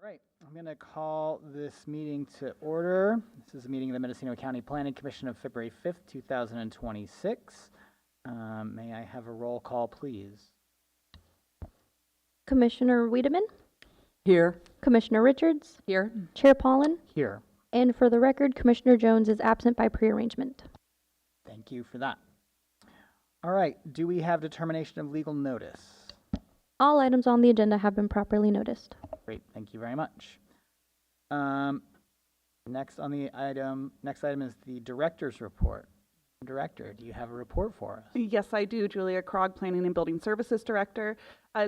All right, I'm going to call this meeting to order. This is a meeting of the Mendocino County Planning Commission of February 5th, 2026. May I have a roll call, please? Commissioner Wiedemann, Here. Commissioner Richards, Here. Chair Pollen, Here. and for the record, Commissioner Jones is absent by prearrangement. Thank you for that. All right, do we have determination of legal notice? All items on the agenda have been properly noticed. Great, thank you very much. Next item is the director's report. Director, do you have a report for us? Yes, I do. Julia Krog, Planning and Building Services Director.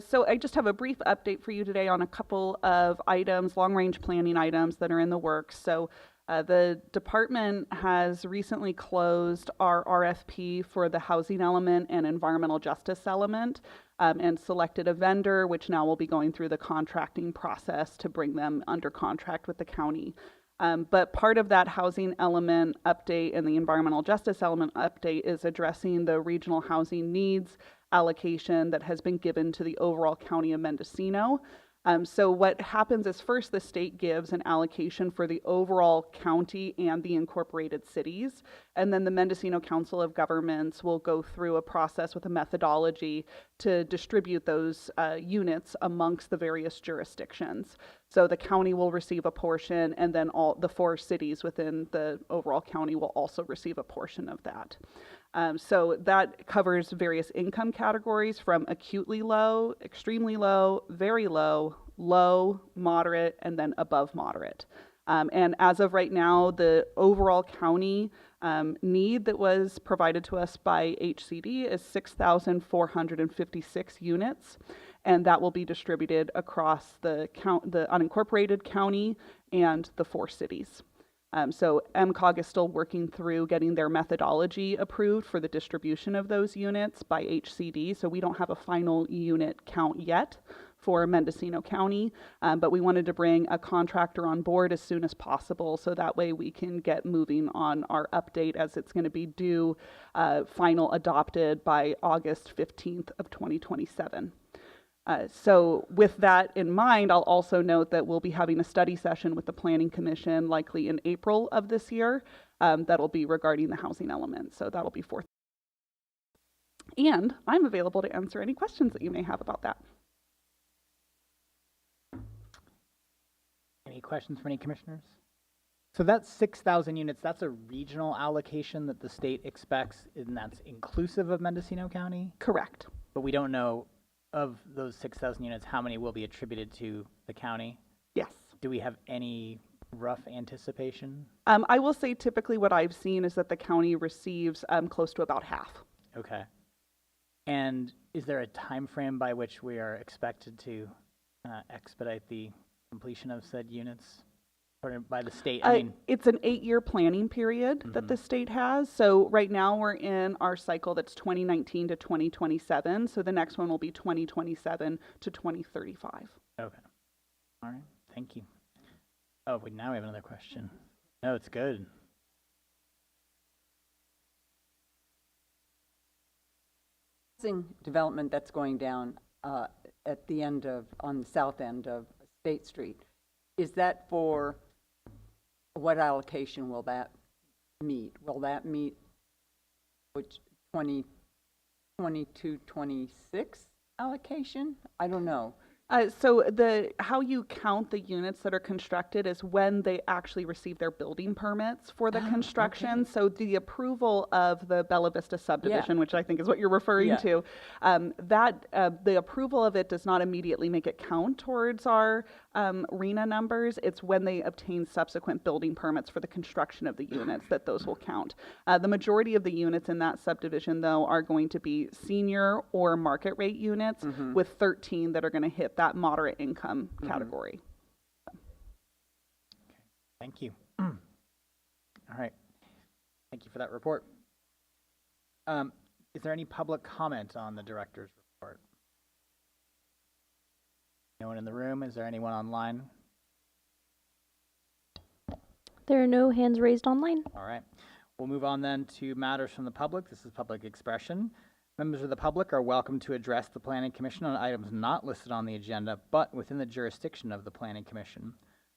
So I just have a brief update for you today on a couple of items, long-range planning items that are in the works. So the department has recently closed our RFP for the housing element and environmental justice element and selected a vendor, which now will be going through the contracting process to bring them under contract with the county. But part of that housing element update and the environmental justice element update is addressing the regional housing needs allocation that has been given to the overall county of Mendocino. So what happens is first the state gives an allocation for the overall county and the incorporated cities, and then the Mendocino Council of Governments will go through a process with a methodology to distribute those units amongst the various jurisdictions. So the county will receive a portion, and then all the 4 cities within the overall county will also receive a portion of that. So that covers various income categories from acutely low, extremely low, very low, low, moderate, and then above moderate. And as of right now, the overall county need that was provided to us by HCD is 6,456 units, and that will be distributed across the unincorporated county and the 4 cities. So MCOG is still working through getting their methodology approved for the distribution of those units by HCD. So we don't have a final unit count yet for Mendocino County, but we wanted to bring a contractor on board as soon as possible so that way we can get moving on our update as it's going to be due final adopted by August 15th of 2027. So with that in mind, I'll also note that we'll be having a study session with the Planning Commission likely in April of this year. That'll be regarding the housing element. So that'll be forth. And I'm available to answer any questions that you may have about that. Any questions from any commissioners? So that's 6,000 units. That's a regional allocation that the state expects, and that's inclusive of Mendocino County? Correct. But we don't know of those 6,000 units, how many will be attributed to the county? Yes. Do we have any rough anticipation? I will say typically what I've seen is that the county receives close to about half. Okay. And is there a time frame by which we are expected to expedite the completion of said units? Or by the state? I mean, it's an 8-year planning period that the state has. So right now we're in our cycle that's 2019 to 2027. So the next one will be 2027 to 2035. Okay. All right. Thank you. Oh, wait, now we have another question. No, it's good. Housing development that's going down at the end of, on the south end of State Street. Is that for, what allocation will that meet? Will that meet which 2022, 26 allocation? I don't know. So how you count the units that are constructed is when they actually receive their building permits for the construction. Okay. So the approval of the Bella Vista subdivision, which I think is what you're referring to, the approval of it does not immediately make it count towards our RENA numbers. It's when they obtain subsequent building permits for the construction of the units that those will count. The majority of the units in that subdivision, though, are going to be senior or market rate units, with 13 that are going to hit that moderate income category. Okay. Thank you. All right. Thank you for that report. Is there any public comment on the director's report? No one in the room? Is there anyone online? There are no hands raised online. All right. We'll move on then to matters from the public. This is public expression. Members of the public are welcome to address the Planning Commission on items not listed on the agenda, but within the jurisdiction of the Planning Commission.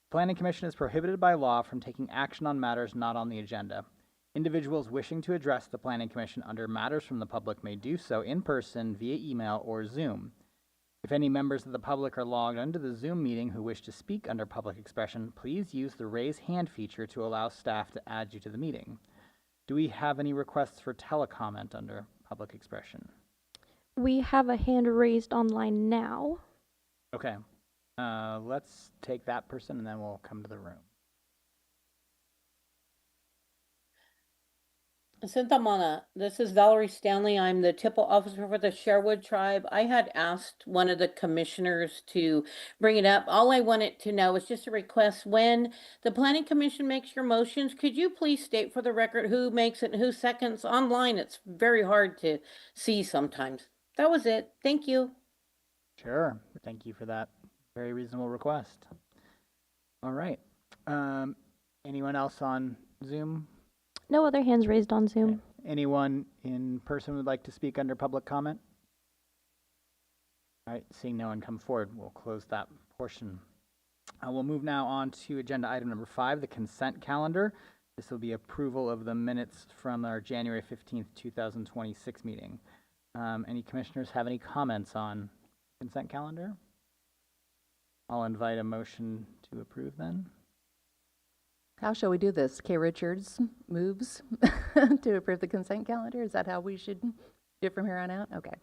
The Planning Commission is prohibited by law from taking action on matters not on the agenda. Individuals wishing to address the Planning Commission under matters from the public may do so in person, via email, or Zoom. If any members of the public are logged into the Zoom meeting who wish to speak under public expression, please use the raise hand feature to allow staff to add you to the meeting. Do we have any requests for telecomment under public expression? We have a hand raised online now. Okay. Let's take that person and then we'll come to the room. Sintamana, this is Valerie Stanley. I'm the Tipple officer for the Sherwood tribe. I had asked one of the commissioners to bring it up. All I wanted to know is just a request. When the planning commission makes your motions, could you please state for the record who makes it and who seconds? Online, it's very hard to see sometimes. That was it. Thank you. Sure. Thank you for that very reasonable request. All right. Anyone else on Zoom? No other hands raised on Zoom. Okay. Anyone in person would like to speak under public comment? All right, seeing no one come forward, we'll close that portion. We'll move now on to agenda item number 5, the consent calendar. This will be approval of the minutes from our January 15th, 2026 meeting. Any commissioners have any comments on consent calendar? I'll invite a motion to approve then. How shall we do this? Kay Richards moves to approve the consent calendar. Is that how we should do it from here on out? Okay.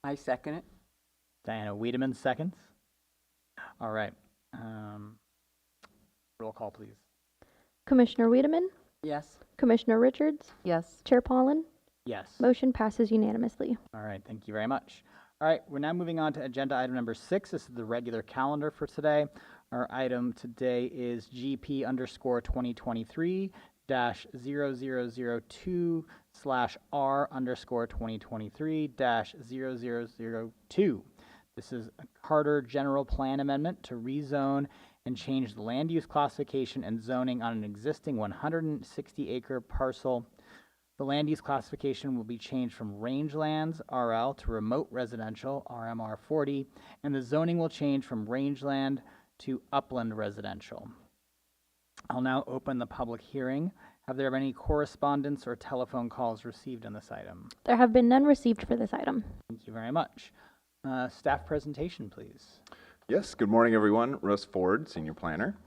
I second it. Diana Wiedemann seconds. All right. Roll call, please. Commissioner Wiedemann, Yes. Commissioner Richards, Yes. Chair Pollen. Yes. Motion passes unanimously. All right, thank you very much. All right, we're now moving on to agenda item number 6. This is the regular calendar for today. Our item today is GP_2023-0002/R_2023-0002. This is a Carter General Plan Amendment to rezone and change the land use classification and zoning on an existing 160-acre parcel. The land use classification will be changed from rangelands, RL, to remote residential, RMR 40, and the zoning will change from rangeland to upland residential. I'll now open the public hearing. Have there been any correspondence or telephone calls received on this item? There have been none received for this item. Thank you very much. Staff presentation, please. Yes, good morning, everyone. Russ Ford, Senior Planner.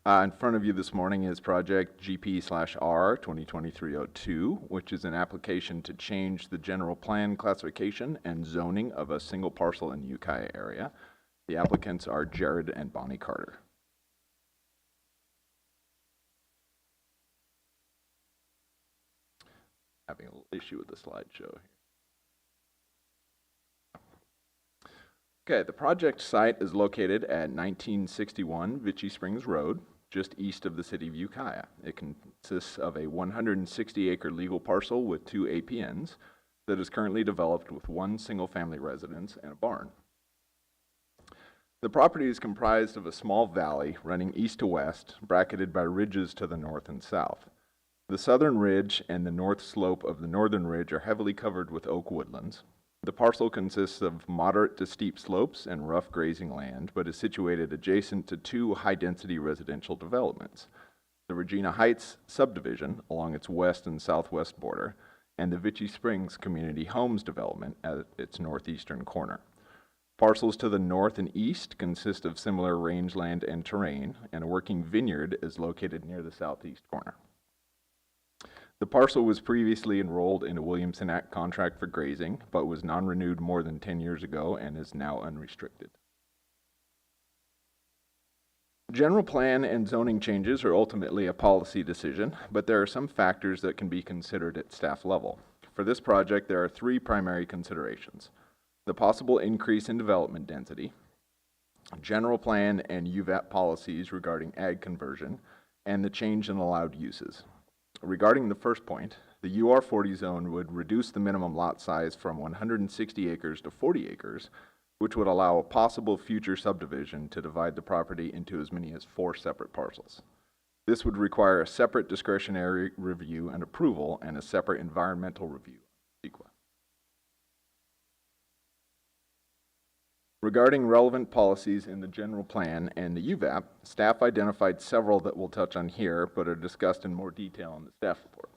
In front of you this morning is project GP/R 2023-02, which is an application to change the general plan classification and zoning of a single parcel in the Ukiah area. The applicants are Jared and Bonnie Carter. Having a little issue with the slideshow here. Okay, the project site is located at 1961 Vichy Springs Road, just east of the city of Ukiah. It consists of a 160-acre legal parcel with 2 APNs that is currently developed with 1 single-family residence and a barn. The property is comprised of a small valley running east to west, bracketed by ridges to the north and south. The southern ridge and the north slope of the northern ridge are heavily covered with oak woodlands. The parcel consists of moderate to steep slopes and rough grazing land, but is situated adjacent to 2 high-density residential developments, the Regina Heights subdivision along its west and southwest border, and the Vichy Springs Community Homes development at its northeastern corner. Parcels to the north and east consist of similar rangeland and terrain, and a working vineyard is located near the southeast corner. The parcel was previously enrolled in a Williamson Act contract for grazing, but was non-renewed more than 10 years ago and is now unrestricted. General plan and zoning changes are ultimately a policy decision, but there are some factors that can be considered at staff level. For this project, there are 3 primary considerations: the possible increase in development density, general plan and UVAP policies regarding ag conversion, and the change in allowed uses. Regarding the first point, the UR40 zone would reduce the minimum lot size from 160 acres to 40 acres, which would allow a possible future subdivision to divide the property into as many as 4 separate parcels. This would require a separate discretionary review and approval and a separate environmental review. Regarding relevant policies in the general plan and the UVAP, staff identified several that we'll touch on here, but are discussed in more detail in the staff report.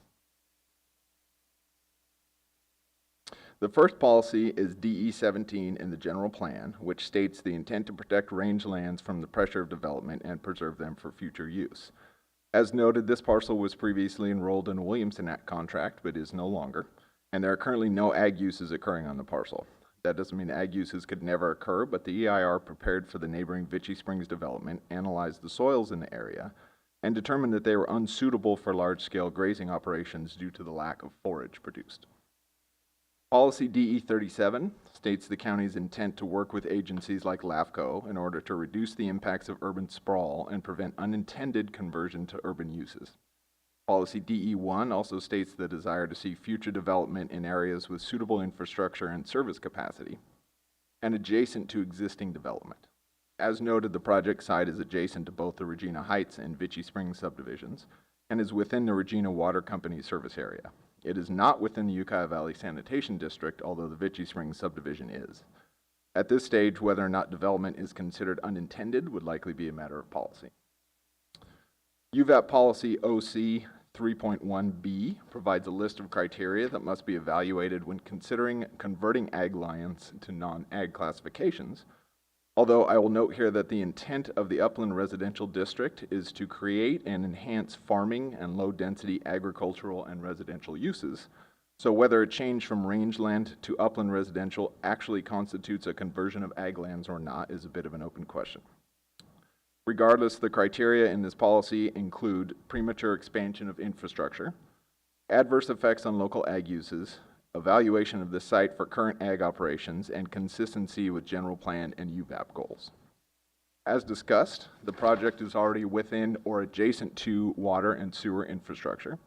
The first policy is DE17 in the general plan, which states the intent to protect rangelands from the pressure of development and preserve them for future use. As noted, this parcel was previously enrolled in a Williamson Act contract, but is no longer, and there are currently no ag uses occurring on the parcel. That doesn't mean ag uses could never occur, but the EIR prepared for the neighboring Vichy Springs development, analyzed the soils in the area, and determined that they were unsuitable for large-scale grazing operations due to the lack of forage produced. Policy DE37 states the county's intent to work with agencies like LAFCO in order to reduce the impacts of urban sprawl and prevent unintended conversion to urban uses. Policy DE1 also states the desire to see future development in areas with suitable infrastructure and service capacity and adjacent to existing development. As noted, the project site is adjacent to both the Regina Heights and Vichy Springs subdivisions and is within the Regina Water Company service area. It is not within the Ukiah Valley Sanitation District, although the Vichy Springs subdivision is. At this stage, whether or not development is considered unintended would likely be a matter of policy. UVAP policy OC 3.1b provides a list of criteria that must be evaluated when considering converting ag lands to non-ag classifications. Although I will note here that the intent of the Upland Residential District is to create and enhance farming and low-density agricultural and residential uses. So whether a change from rangeland to upland residential actually constitutes a conversion of ag lands or not is a bit of an open question. Regardless, the criteria in this policy include premature expansion of infrastructure, adverse effects on local ag uses, evaluation of the site for current ag operations, and consistency with general plan and UVAP goals. As discussed, the project is already within or adjacent to water and sewer infrastructure.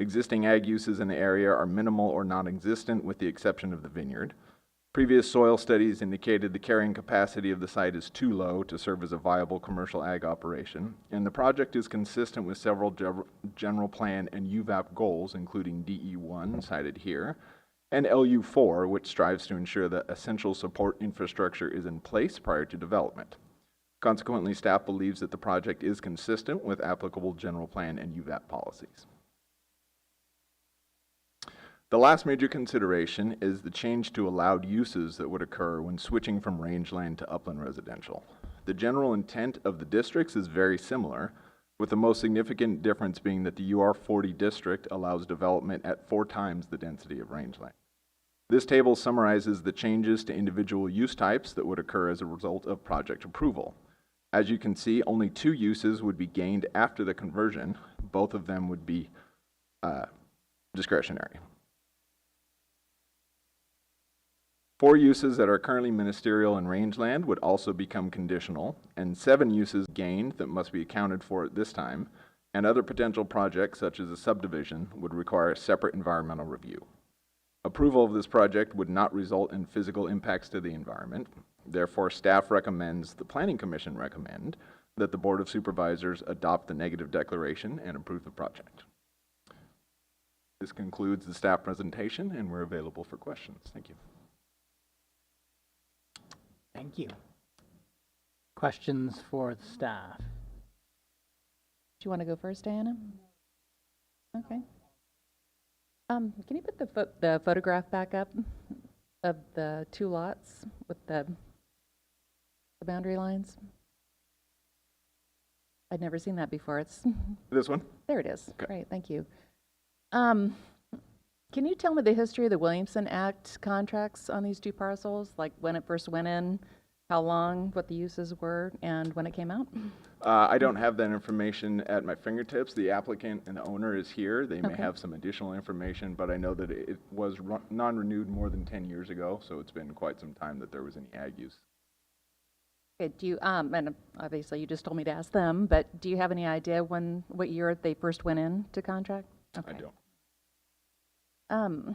Existing ag uses in the area are minimal or non-existent with the exception of the vineyard. Previous soil studies indicated the carrying capacity of the site is too low to serve as a viable commercial ag operation, and the project is consistent with several general plan and UVAP goals, including DE1, cited here, and LU4, which strives to ensure that essential support infrastructure is in place prior to development. Consequently, staff believes that the project is consistent with applicable general plan and UVAP policies. The last major consideration is the change to allowed uses that would occur when switching from rangeland to upland residential. The general intent of the districts is very similar, with the most significant difference being that the UR40 district allows development at 4 times the density of rangeland. This table summarizes the changes to individual use types that would occur as a result of project approval. As you can see, only 2 uses would be gained after the conversion. Both of them would be discretionary. 4 uses that are currently ministerial and rangeland would also become conditional, and 7 uses gained that must be accounted for at this time, and other potential projects such as a subdivision would require a separate environmental review. Approval of this project would not result in physical impacts to the environment. Therefore, staff recommends, the Planning Commission recommend, that the Board of Supervisors adopt the negative declaration and approve the project. This concludes the staff presentation, and we're available for questions. Thank you. Thank you. Questions for the staff? Do you want to go first, Diana? Okay. Can you put the photograph back up of the 2 lots with the boundary lines? I'd never seen that before. It's This one? there. It is. Okay. Great, thank you. Can you tell me the history of the Williamson Act contracts on these 2 parcels? Like when it first went in, how long, what the uses were, and when it came out? I don't have that information at my fingertips. The applicant and the owner is here. They may Okay. have some additional information, but I know that it was non-renewed more than 10 years ago, so it's been quite some time that there was any ag use. Okay, do you, and obviously you just told me to ask them, but do you have any idea what year they first went into contract? Okay. I don't. I'm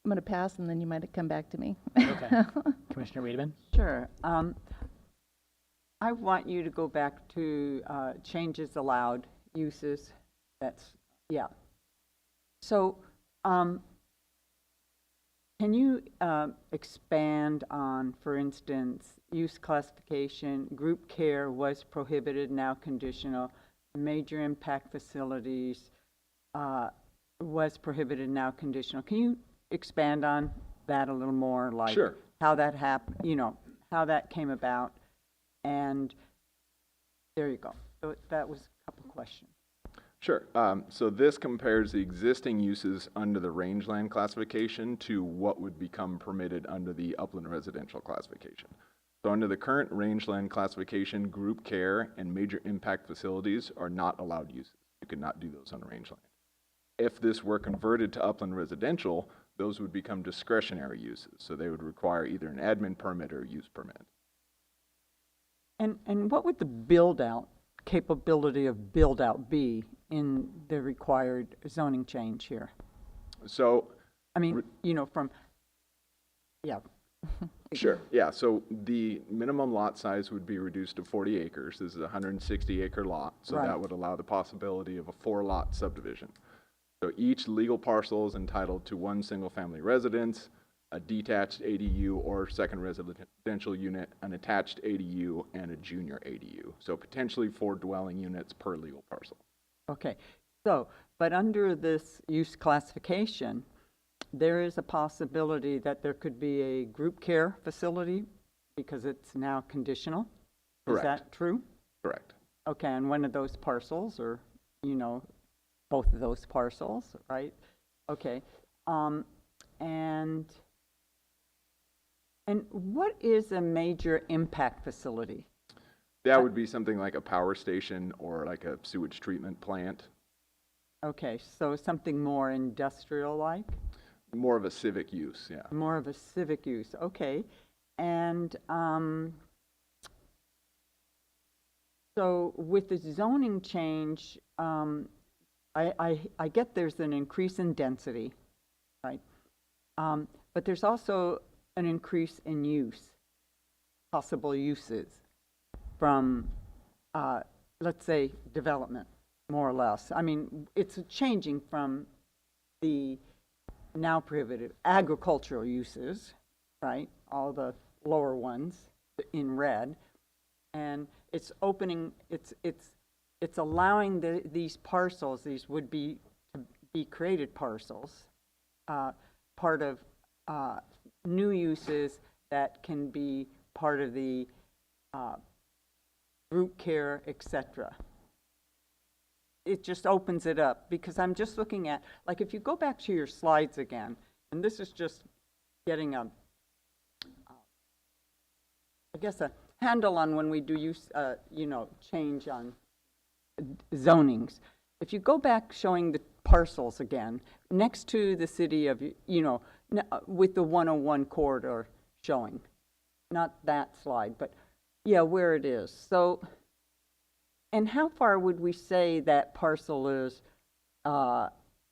going to pass, and then you might come back to me. Okay. Commissioner Wiedemann? Sure. I want you to go back to changes allowed uses. That's, yeah. So Can you expand on, for instance, use classification, group care was prohibited, now conditional, major impact facilities was prohibited, now conditional. Can you expand on that a little more, like Sure. how that happened, how that came about? And there you go. So that was a couple questions. Sure. So this compares the existing uses under the rangeland classification to what would become permitted under the upland residential classification. So under the current rangeland classification, group care and major impact facilities are not allowed uses. You could not do those on rangeland. If this were converted to upland residential, those would become discretionary uses. So they would require either an admin permit or a use permit. And what would the build-out, capability of build-out be in the required zoning change here? So, I mean, yeah. sure, yeah, so the minimum lot size would be reduced to 40 acres. This is a 160-acre lot, so Right. that would allow the possibility of a 4-lot subdivision. So each legal parcel is entitled to one single-family residence, a detached ADU or second residential unit, an attached ADU, and a junior ADU. So potentially 4 dwelling units per legal parcel. Okay, so, but under this use classification, there is a possibility that there could be a group care facility because it's now conditional? Correct. Is that true? Correct. Okay, and one of those parcels, or, both of those parcels, right? Okay, and what is a major impact facility? That would be something like a power station or like a sewage treatment plant, Okay, so something more industrial-like? more of a civic use, yeah. More of a civic use, okay. And so with the zoning change, I get there's an increase in density, right? But there's also an increase in use, possible uses from, let's say, development, more or less. I mean, it's changing from the now prohibited agricultural uses, right? All the lower ones in red. And it's opening, it's allowing these parcels, these would be to be created parcels, part of new uses that can be part of the group care, etc. It just opens it up, because I'm just looking at, like, if you go back to your slides again, and this is just getting a handle on when we do use, change on zonings. If you go back showing the parcels again, next to the city of, with the 101 corridor showing, not that slide, but yeah, where it is. So, and how far would we say that parcel is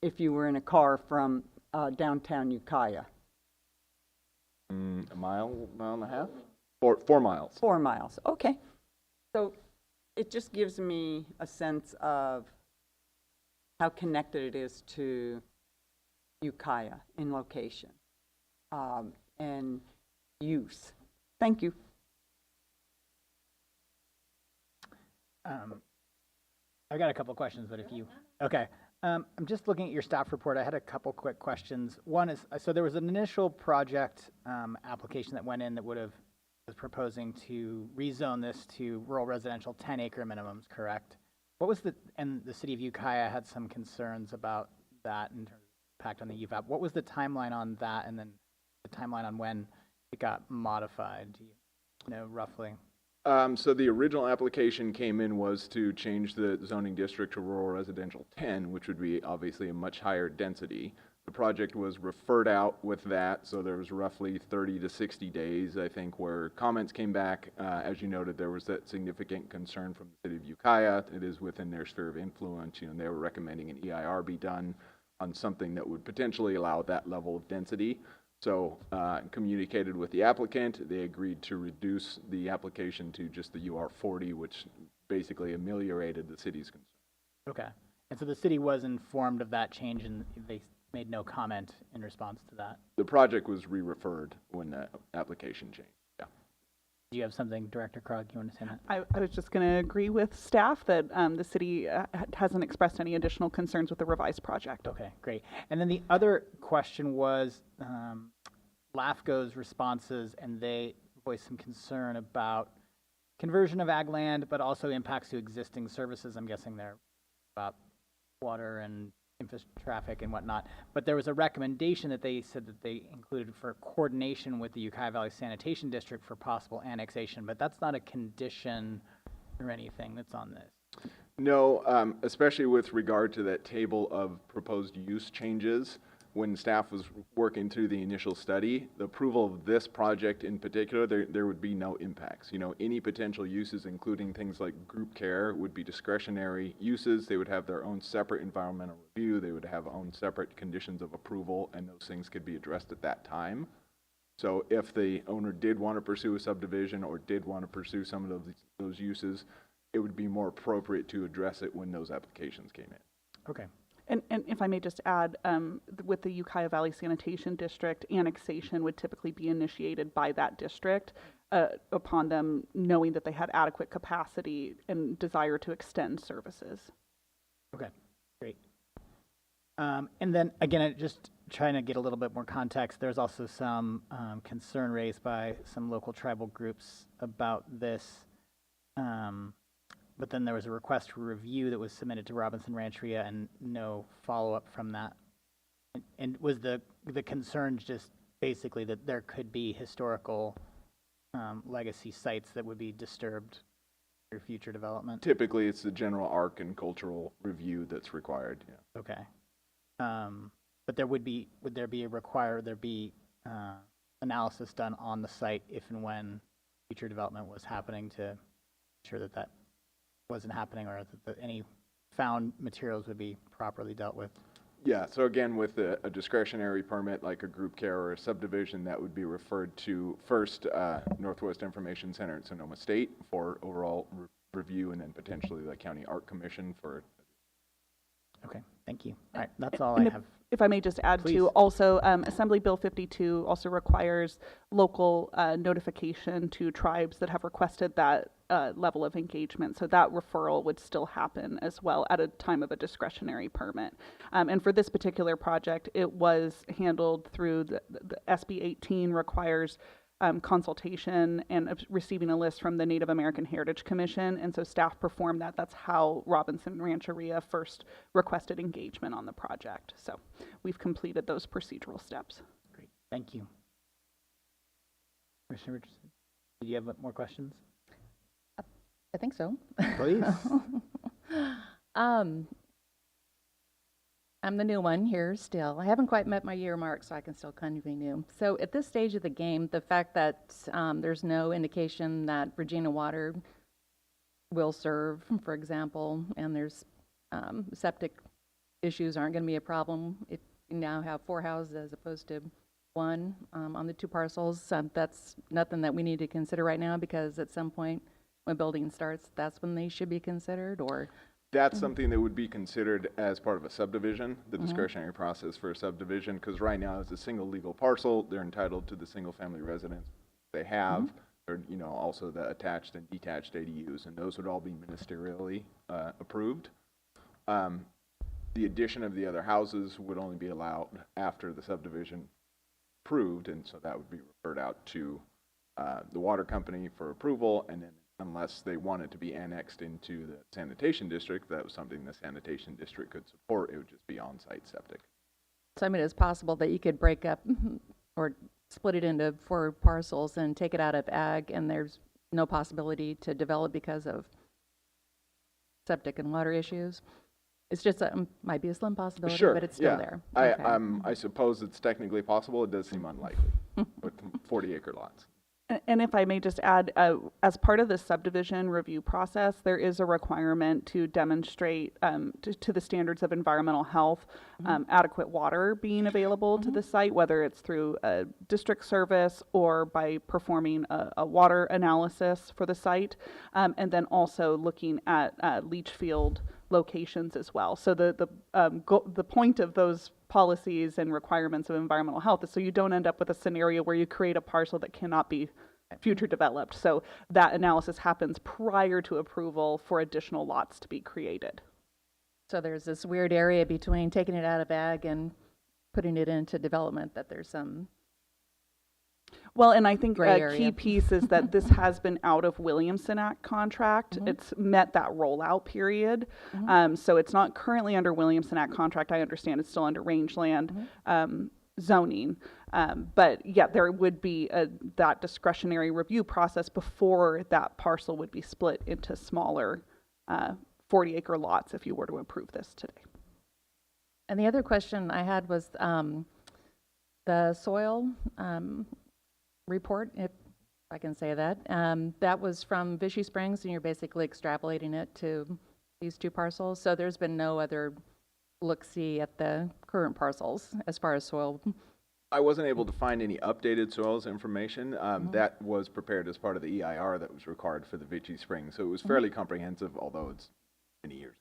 if you were in a car from downtown Ukiah? A mile and a half? 4 miles. 4 miles, okay. So it just gives me a sense of how connected it is to Ukiah in location and use. Thank you. I've got a couple questions, but if you, okay. I'm just looking at your staff report. I had a couple quick questions. One is, so there was an initial project application that went in that was proposing to rezone this to rural residential 10-acre minimums, correct? What was and the city of Ukiah had some concerns about that in terms of impact on the UVAP. What was the timeline on that, and then the timeline on when it got modified? Do you know roughly? So the original application came in was to change the zoning district to rural residential 10, which would be obviously a much higher density. The project was referred out with that, so there was roughly 30 to 60 days, I think, where comments came back. As you noted, there was that significant concern from the city of Ukiah. It is within their sphere of influence. They were recommending an EIR be done on something that would potentially allow that level of density. So communicated with the applicant. They agreed to reduce the application to just the UR 40, which basically ameliorated the city's concern. Okay. And so the city was informed of that change, and they made no comment in response to that. The project was re-referred when the application changed. Yeah. Do you have something, Director Krog, you want to say that? I was just going to agree with staff that the city hasn't expressed any additional concerns with the revised project. Okay, great. And then the other question was LAFCO's responses, and they voiced some concern about conversion of ag land, but also impacts to existing services. I'm guessing they're about water and traffic and whatnot. But there was a recommendation that they said that they included for coordination with the Ukiah Valley Sanitation District for possible annexation, but that's not a condition or anything that's on this. No, especially with regard to that table of proposed use changes. When staff was working through the initial study, the approval of this project in particular, there would be no impacts. You know, any potential uses, including things like group care, would be discretionary uses. They would have their own separate environmental review. They would have own separate conditions of approval, and those things could be addressed at that time. So if the owner did want to pursue a subdivision or did want to pursue some of those uses, it would be more appropriate to address it when those applications came in. Okay. And if I may just add, with the Ukiah Valley Sanitation District, annexation would typically be initiated by that district upon them knowing that they had adequate capacity and desire to extend services. Okay, great. And then again, just trying to get a little bit more context, there's also some concern raised by some local tribal groups about this. But then there was a request for review that was submitted to Robinson Rancheria and no follow-up from that. And was the concern just basically that there could be historical legacy sites that would be disturbed for future development? Typically, it's the general arc and cultural review that's required. Yeah. Okay. But would there be analysis done on the site if and when future development was happening to ensure that that wasn't happening, or that any found materials would be properly dealt with? Yeah, so again, with a discretionary permit like a group care or a subdivision, that would be referred to first Northwest Information Center in Sonoma State for overall review, and then potentially the County Art Commission for. Okay, thank you. All right, that's all I have. If I may just add Please. to, also Assembly Bill 52 also requires local notification to tribes that have requested that level of engagement. So that referral would still happen as well at a time of a discretionary permit. And for this particular project, it was handled through the SB 18 requires consultation and receiving a list from the Native American Heritage Commission. And so staff performed that. That's how Robinson Rancheria first requested engagement on the project. So we've completed those procedural steps. Great, thank you. Commissioner Richardson, do you have more questions? I think so. Please. I'm the new one here still. I haven't quite met my year mark, so I can still kind of be new. So at this stage of the game, the fact that there's no indication that Regina Water will serve, for example, and there's septic issues aren't going to be a problem if you now have 4 houses as opposed to 1 on the 2 parcels. That's nothing that we need to consider right now, because at some point when building starts, that's when they should be considered, or? That's something that would be considered as part of a subdivision, the discretionary process for a subdivision, because right now it's a single legal parcel. They're entitled to the single family residence they have, or also the attached and detached ADUs, and those would all be ministerially approved. The addition of the other houses would only be allowed after the subdivision approved, and so that would be referred out to the water company for approval, and then unless they wanted to be annexed into the sanitation district, that was something the sanitation district could support. It would just be on-site septic. So I mean, it's possible that you could break up or split it into 4 parcels and take it out of ag, and there's no possibility to develop because of septic and water issues. It's just might be a slim possibility, Sure, but it's still there. I suppose it's technically possible. It does seem unlikely with 40-acre lots. And if I may just add, as part of the subdivision review process, there is a requirement to demonstrate to the standards of environmental health, adequate water being available to the site, whether it's through a district service or by performing a water analysis for the site, and then also looking at leach field locations as well. So the point of those policies and requirements of environmental health is so you don't end up with a scenario where you create a parcel that cannot be future developed. So that analysis happens prior to approval for additional lots to be created. So there's this weird area between taking it out of ag and putting it into development that there's some. Well, and I think Gray a area. key piece is that this has been out of Williamson Act contract. It's met that rollout period. So it's not currently under Williamson Act contract. I understand it's still under rangeland zoning. But yeah, there would be that discretionary review process before that parcel would be split into smaller 40-acre lots if you were to approve this today. And the other question I had was the soil report, if I can say that. That was from Vichy Springs, and you're basically extrapolating it to these two parcels. So there's been no other look-see at the current parcels as far as soil. I wasn't able to find any updated soils information. That was prepared as part of the EIR that was required for the Vichy Springs. So it was fairly comprehensive, although it's many years ago.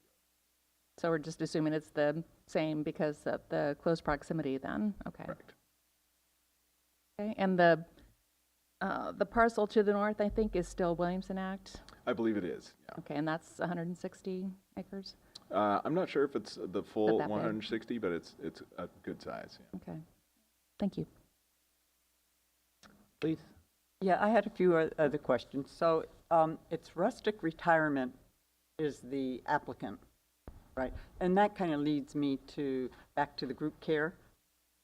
So we're just assuming it's the same because of the close proximity then? Okay. Correct. Okay, and the parcel to the north, I think, is still Williamson Act? I believe it is, yeah. Okay, and that's 160 acres? I'm not sure if it's the full that big. 160, but it's a good size. Yeah. Okay, thank you. Please. Yeah, I had a few other questions. So it's Rustic Retirement is the applicant, right? And that kind of leads me back to the group care.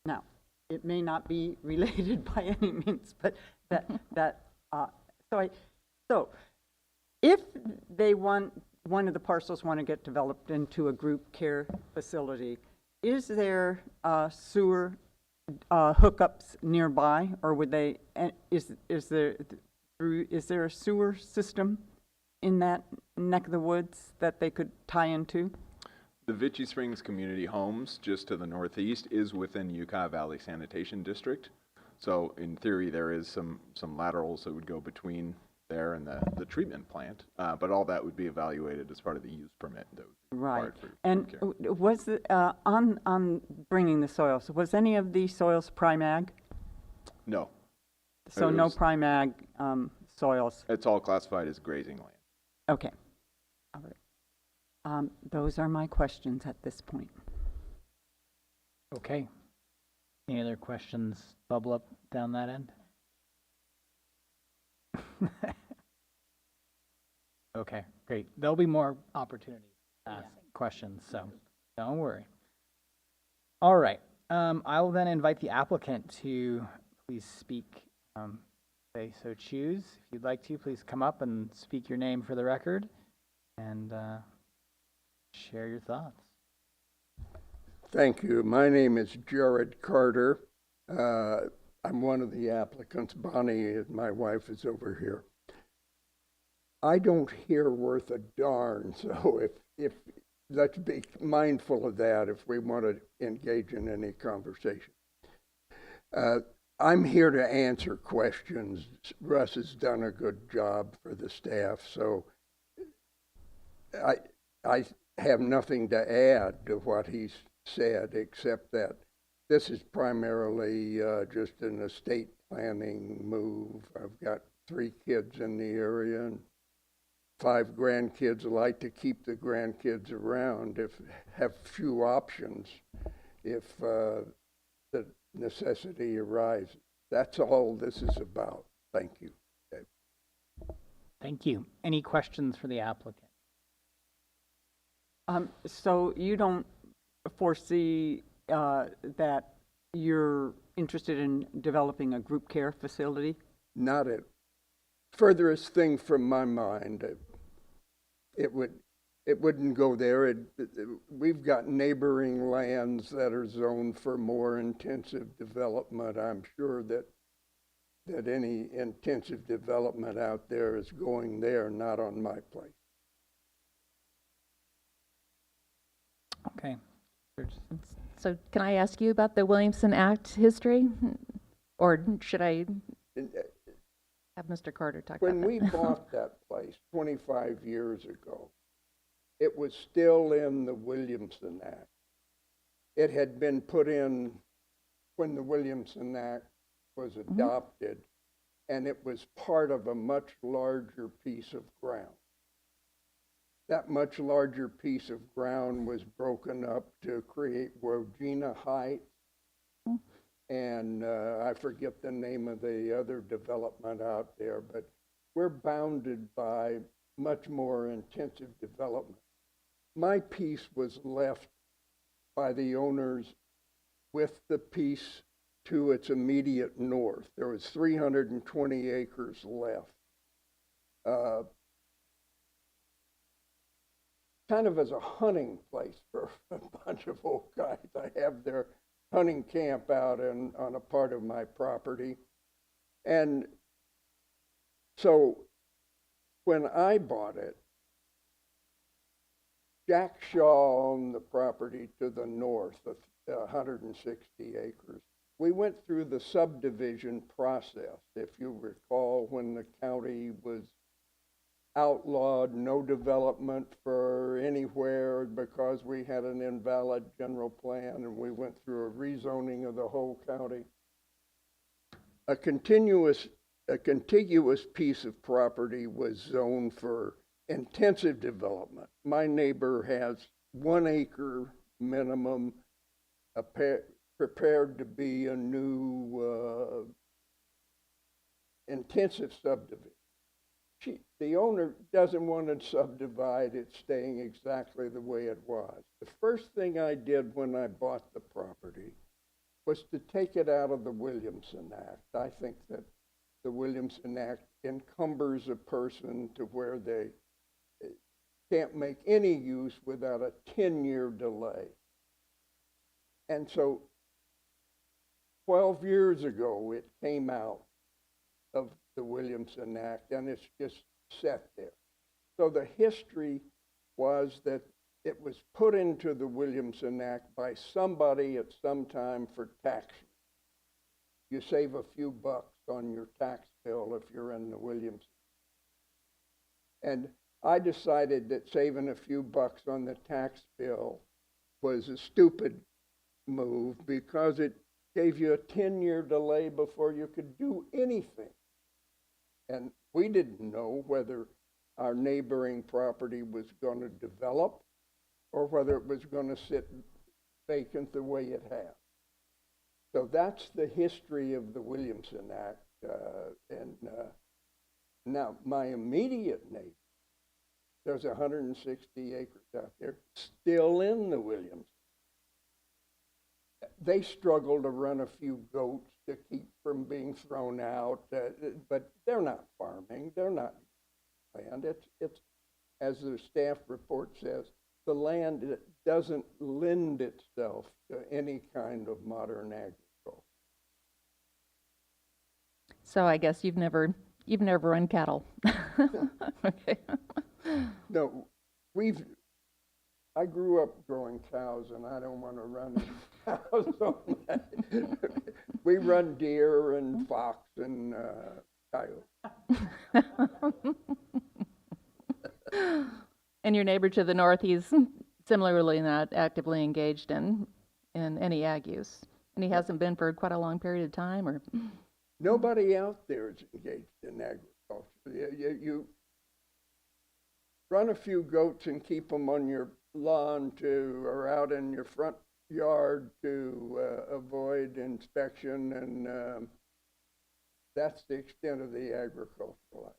Now, it may not be related by any means, but so if one of the parcels want to get developed into a group care facility, is there sewer hookups nearby, or would they? Is there a sewer system in that neck of the woods that they could tie into? The Vichy Springs Community Homes, just to the northeast, is within Ukiah Valley Sanitation District. So in theory, there is some laterals that would go between there and the treatment plant, but all that would be evaluated as part of the use permit that would be Right. required for And care. was it, on bringing the soils, was any of these soils prime ag? No, So It no was- prime ag soils? it's all classified as grazing land. Okay. All right. Those are my questions at this point. Okay. Any other questions bubble up down that end? Okay, great. There'll be more opportunities to ask questions, so don't worry. All right. I will then invite the applicant to please speak. They so choose. If you'd like to, please come up and speak your name for the record and share your thoughts. Thank you. My name is Jared Carter. I'm one of the applicants. Bonnie, my wife, is over here. I don't hear worth a darn, so if let's be mindful of that if we want to engage in any conversation. I'm here to answer questions. Russ has done a good job for the staff, so I have nothing to add to what he's said, except that this is primarily just an estate planning move. I've got 3 kids in the area and 5 grandkids. I like to keep the grandkids around, have few options if the necessity arises. That's all this is about. Thank you. Okay. Thank you. Any questions for the applicant? So you don't foresee that you're interested in developing a group care facility? Not at furthest thing from my mind. It wouldn't go there. We've got neighboring lands that are zoned for more intensive development. I'm sure that any intensive development out there is going there, not on my place. Okay. So can I ask you about the Williamson Act history? Or should I have Mr. Carter talk about When that? we bought that place 25 years ago, it was still in the Williamson Act. It had been put in when the Williamson Act was adopted, and it was part of a much larger piece of ground. That much larger piece of ground was broken up to create Wojina Heights, and I forget the name of the other development out there, but we're bounded by much more intensive development. My piece was left by the owners with the piece to its immediate north. There was 320 acres left. Kind of as a hunting place for a bunch of old guys. I have their hunting camp out on a part of my property. And so when I bought it, Jack Shaw owned the property to the north of 160 acres. We went through the subdivision process, if you recall, when the county was outlawed no development for anywhere because we had an invalid general plan, and we went through a rezoning of the whole county. A contiguous piece of property was zoned for intensive development. My neighbor has 1 acre minimum, prepared to be a new intensive subdivision. The owner doesn't want to subdivide it, staying exactly the way it was. The first thing I did when I bought the property was to take it out of the Williamson Act. I think that the Williamson Act encumbers a person to where they can't make any use without a 10-year delay. And so 12 years ago, it came out of the Williamson Act, and it's just set there. So the history was that it was put into the Williamson Act by somebody at some time for tax. You save a few bucks on your tax bill if you're in the Williamson. And I decided that saving a few bucks on the tax bill was a stupid move because it gave you a 10-year delay before you could do anything. And we didn't know whether our neighboring property was going to develop or whether it was going to sit vacant the way it has. So that's the history of the Williamson Act. Now, my immediate neighbor, there's 160 acres out there still in the Williamson. They struggle to run a few goats to keep from being thrown out, but they're not farming. They're not land. It's as the staff report says, the land doesn't lend itself to any kind of modern agriculture. So I guess you've never run cattle. Okay. No, I grew up growing cows, and I don't want to run cows on that. We run deer and fox and coyote. And your neighbor to the north, he's similarly not actively engaged in any ag use, and he hasn't been for quite a long period of time, or? Nobody out there is engaged in agriculture. You run a few goats and keep them on your lawn or out in your front yard to avoid inspection, and that's the extent of the agricultural life.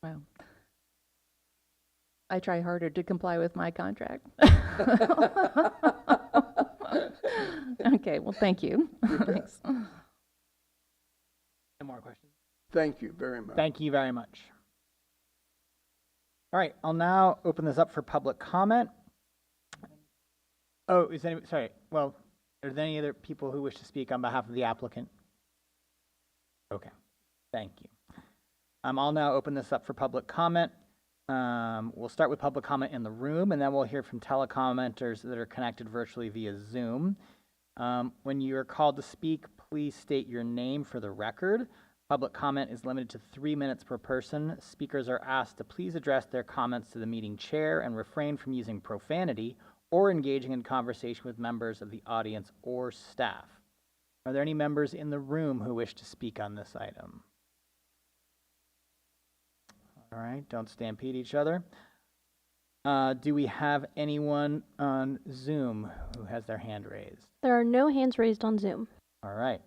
Wow. I try harder to comply with my contract. Okay, well, thank you. Thanks. Any more questions? Thank you very much. Thank you very much. All right, I'll now open this up for public comment. Oh, well, are there any other people who wish to speak on behalf of the applicant? Okay, thank you. I'll now open this up for public comment. We'll start with public comment in the room, and then we'll hear from telecommenters that are connected virtually via Zoom. When you are called to speak, please state your name for the record. Public comment is limited to 3 minutes per person. Speakers are asked to please address their comments to the meeting chair and refrain from using profanity or engaging in conversation with members of the audience or staff. Are there any members in the room who wish to speak on this item? All right, don't stampede each other. Do we have anyone on Zoom who has their hand raised? There are no hands raised on Zoom. All right.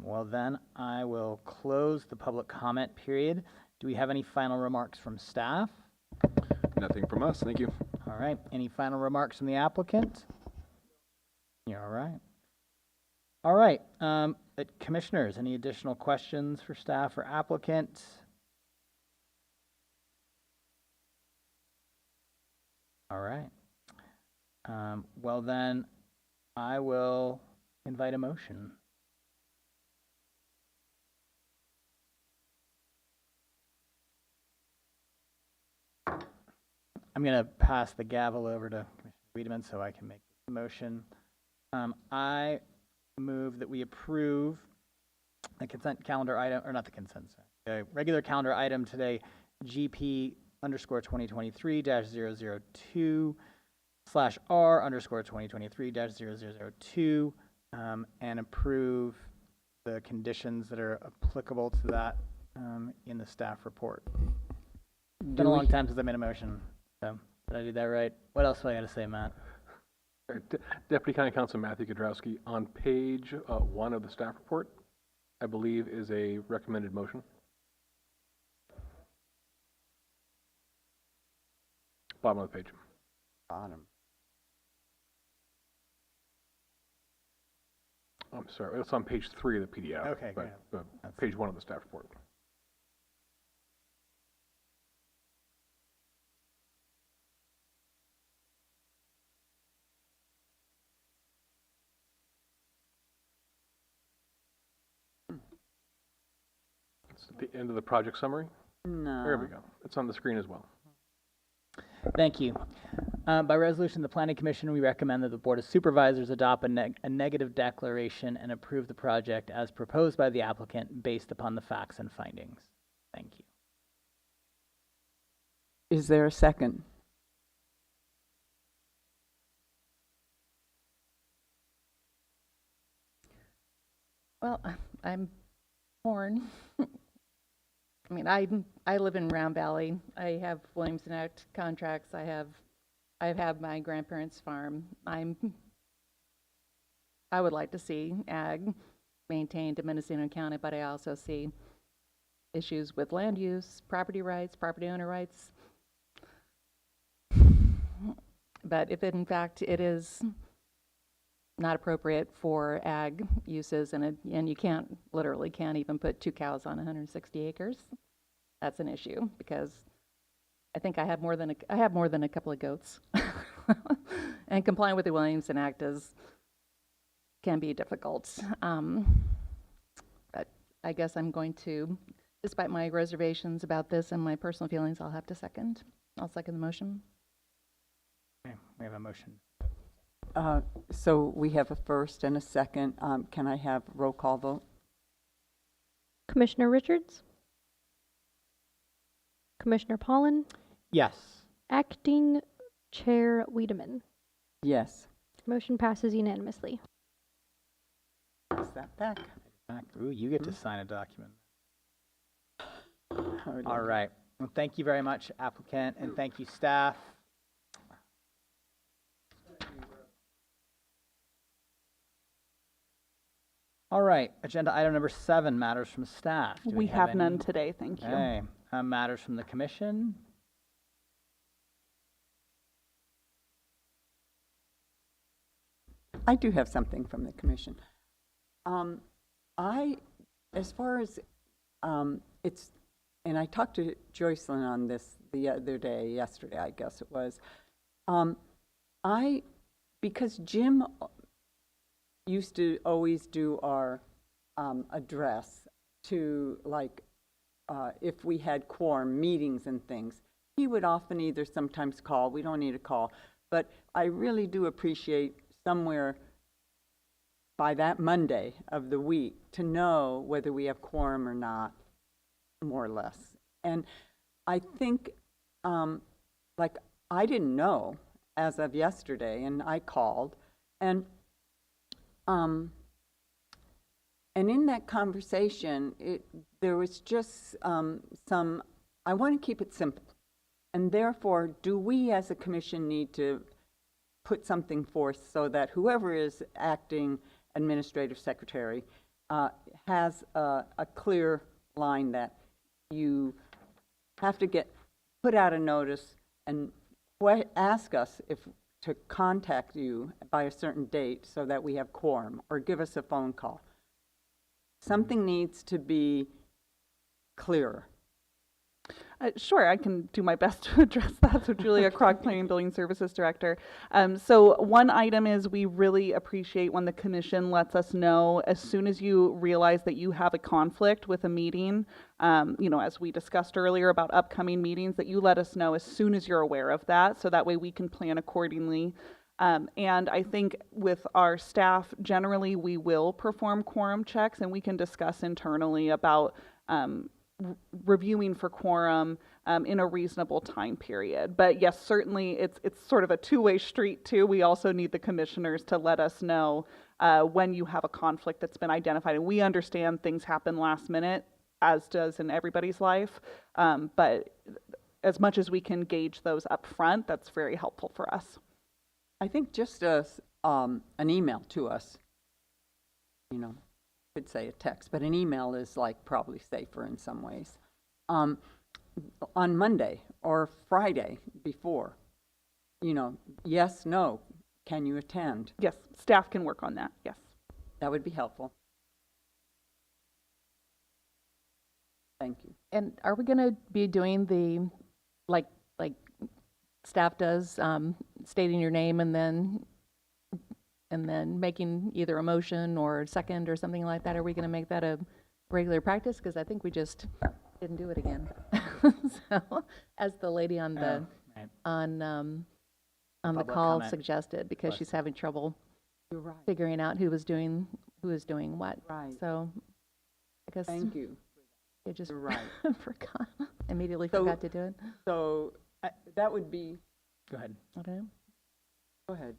Well, then I will close the public comment period. Do we have any final remarks from staff? Nothing from us, thank you. All right. Any final remarks from the applicant? You're all right. All right. Commissioners, any additional questions for staff or applicant? All right. Well, then I will invite a motion. I'm going to pass the gavel over to Commissioner Wiedemann so I can make the motion. I move that we approve the consent calendar item, or not the consent, sorry, the regular calendar item today, GP_2023-002/R_2023-0002, and approve the conditions that are applicable to that in the staff report. It's been a long time since I made a motion, so did I do that right? What else do I got to say, Matt? Deputy County Counsel Matthew Kudrowski, on page 1 of the staff report, I believe is a recommended motion. Bottom of the page. Bottom. I'm sorry, it's on page 3 of the PDF. Okay, but, good. page 1 of the staff report. It's at the end of the project summary. No. There we go. It's on the screen as well. Thank you. By resolution of the Planning Commission, we recommend that the Board of Supervisors adopt a negative declaration and approve the project as proposed by the applicant based upon the facts and findings. Thank you. Is there a second? Well, I'm torn. I mean, I live in Round Valley. I have Williamson Act contracts. I've had my grandparents' farm. I would like to see ag maintained in Mendocino County, but I also see issues with land use, property rights, property owner rights. But if in fact it is not appropriate for ag uses, and you literally can't even put 2 cows on 160 acres, that's an issue, because I think I have more than a couple of goats. And complying with the Williamson Act can be difficult. But I guess I'm going to, despite my reservations about this and my personal feelings, I'll second the motion. Okay, we have a motion. So we have a first and a second. Can I have roll call vote? Commissioner Richards? Commissioner Pollan? Yes. Acting Chair Wiedemann? Yes. Motion passes unanimously. Is that back? Ooh, you get to sign a document. Hardly. All right. Well, thank you very much, applicant, and thank you, staff. All right, agenda item number 7, matters from staff. Do We have any? none today, thank you. Okay, matters from the commission. I do have something from the commission. As far as, it's, and I talked to Joycelyn on this the other day, yesterday, I guess it was. Because Jim used to always do our address to, like, if we had quorum meetings and things, he would often either sometimes call, we don't need a call, but I really do appreciate somewhere by that Monday of the week to know whether we have quorum or not, more or less. And I think, like, I didn't know as of yesterday, and I called, and in that conversation, there was just some, I want to keep it simple. And therefore, do we as a commission need to put something forth so that whoever is acting administrative secretary has a clear line that you have to put out a notice and ask us to contact you by a certain date so that we have quorum, or give us a phone call. Something needs to be clearer. Sure, I can do my best to address that. So Julia Krog, Planning and Building Services Director. So one item is we really appreciate when the commission lets us know as soon as you realize that you have a conflict with a meeting, as we discussed earlier about upcoming meetings, that you let us know as soon as you're aware of that, so that way we can plan accordingly. And I think with our staff, generally we will perform quorum checks, and we can discuss internally about reviewing for quorum in a reasonable time period. But yes, certainly it's sort of a two-way street too. We also need the commissioners to let us know when you have a conflict that's been identified. And we understand things happen last minute, as does in everybody's life. But as much as we can gauge those up front, that's very helpful for us. I think just an email to us, could say a text, but an email is like probably safer in some ways. On Monday or Friday before, yes, no, can you attend? Yes, staff can work on that, yes. That would be helpful. Thank you. And are we going to be doing the, like staff does, stating your name and then making either a motion or second or something like that? Are we going to make that a regular practice? Because I think we just didn't do it again. So, as the lady on the on the Public call comment. suggested, because she's having trouble You're right. figuring out who was doing what. Right. So, I guess Thank you. you just You're right. immediately So- forgot to do it. So that would be, Go ahead. I don't know. go ahead.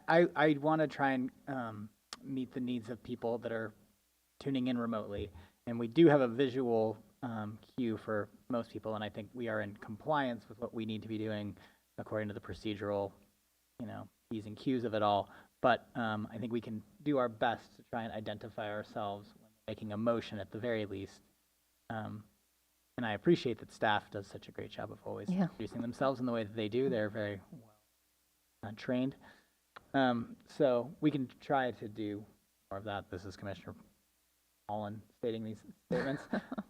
I want to try and meet the needs of people that are tuning in remotely. And we do have a visual cue for most people, and I think we are in compliance with what we need to be doing according to the procedural, P's and Q's of it all. But I think we can do our best to try and identify ourselves when making a motion at the very least. And I appreciate that staff does such a great job of always introducing themselves in the way that they do. They're very well trained. So we can try to do more of that. This is Commissioner Holland stating these statements.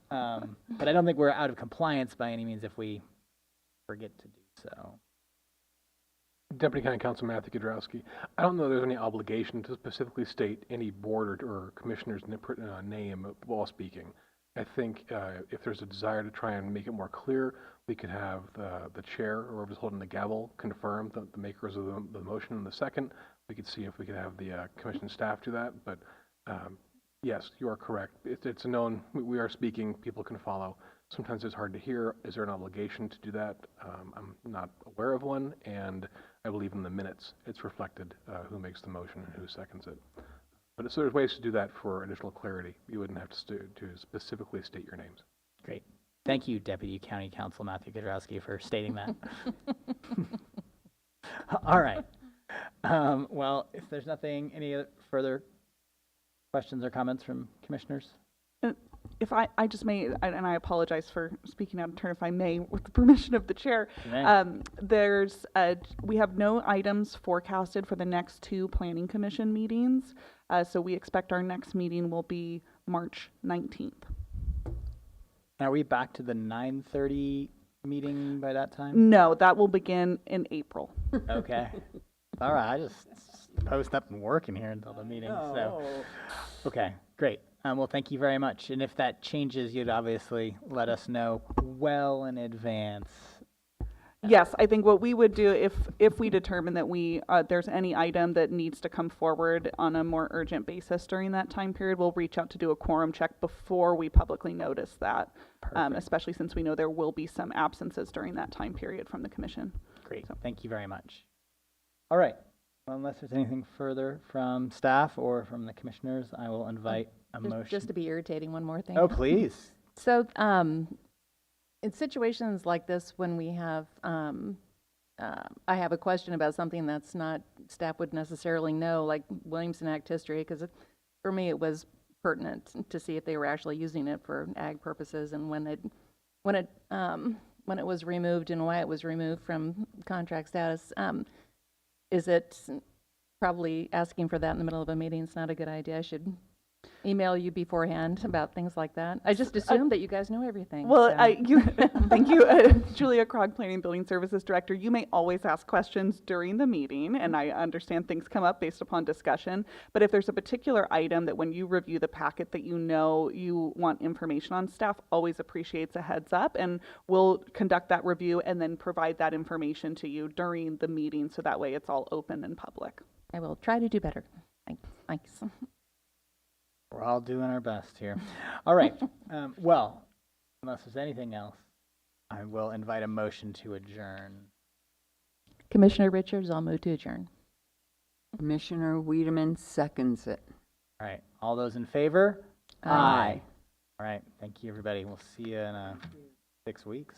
But I don't think we're out of compliance by any means if we forget to do so. Deputy County Counsel Matthew Kudrowski, I don't know if there's any obligation to specifically state any board or commissioner's name while speaking. I think if there's a desire to try and make it more clear, we could have the chair or whoever's holding the gavel confirm the makers of the motion in the second. We could see if we could have the commission staff do that. But yes, you are correct. It's a known, we are speaking, people can follow. Sometimes it's hard to hear. Is there an obligation to do that? I'm not aware of one, and I believe in the minutes it's reflected who makes the motion and who seconds it. But so there's ways to do that for additional clarity. You wouldn't have to specifically state your names. Great. Thank you, Deputy County Counsel Matthew Kudrowski, for stating that. All right. Well, if there's any further questions or comments from commissioners? If I just may, and I apologize for speaking out of turn, if I may, with the permission of the chair. We have no items forecasted for the next 2 Planning Commission meetings. So we expect our next meeting will be March 19th. Are we back to the 9:30 meeting by that time? No, that will begin in April. Okay. All right. I just post up and work in here until the meeting. So, okay, great. Well, thank you very much. And if that changes, you'd obviously let us know well in advance. Yes, I think what we would do if we determine that there's any item that needs to come forward on a more urgent basis during that time period, we'll reach out to do a quorum check before we publicly notice that, especially since we know there will be some absences during that time period from the commission. Great, thank you very much. All right, well, unless there's anything further from staff or from the commissioners, I will invite a motion. Just to be irritating, one more thing. Oh, please. So, in situations like this, when we have, I have a question about something that's not, staff would necessarily know, like Williamson Act history, because for me, it was pertinent to see if they were actually using it for ag purposes, and when it was removed and why it was removed from contract status. Is it probably asking for that in the middle of a meeting? It's not a good idea. I should email you beforehand about things like that. I just assumed that you guys know everything. Well, so. Thank you, Julia Krog, Planning and Building Services Director. You may always ask questions during the meeting, and I understand things come up based upon discussion. But if there's a particular item that when you review the packet that you know you want information on, staff always appreciates a heads up, and we'll conduct that review and then provide that information to you during the meeting, so that way it's all open and public. I will try to do better. Thanks. We're all doing our best here. All right. Well, unless there's anything else, I will invite a motion to adjourn. Commissioner Richards, I'll move to adjourn. Commissioner Wiedemann seconds it. All right. All those in favor? Aye. All right. Thank you, everybody. We'll see you in 6 weeks.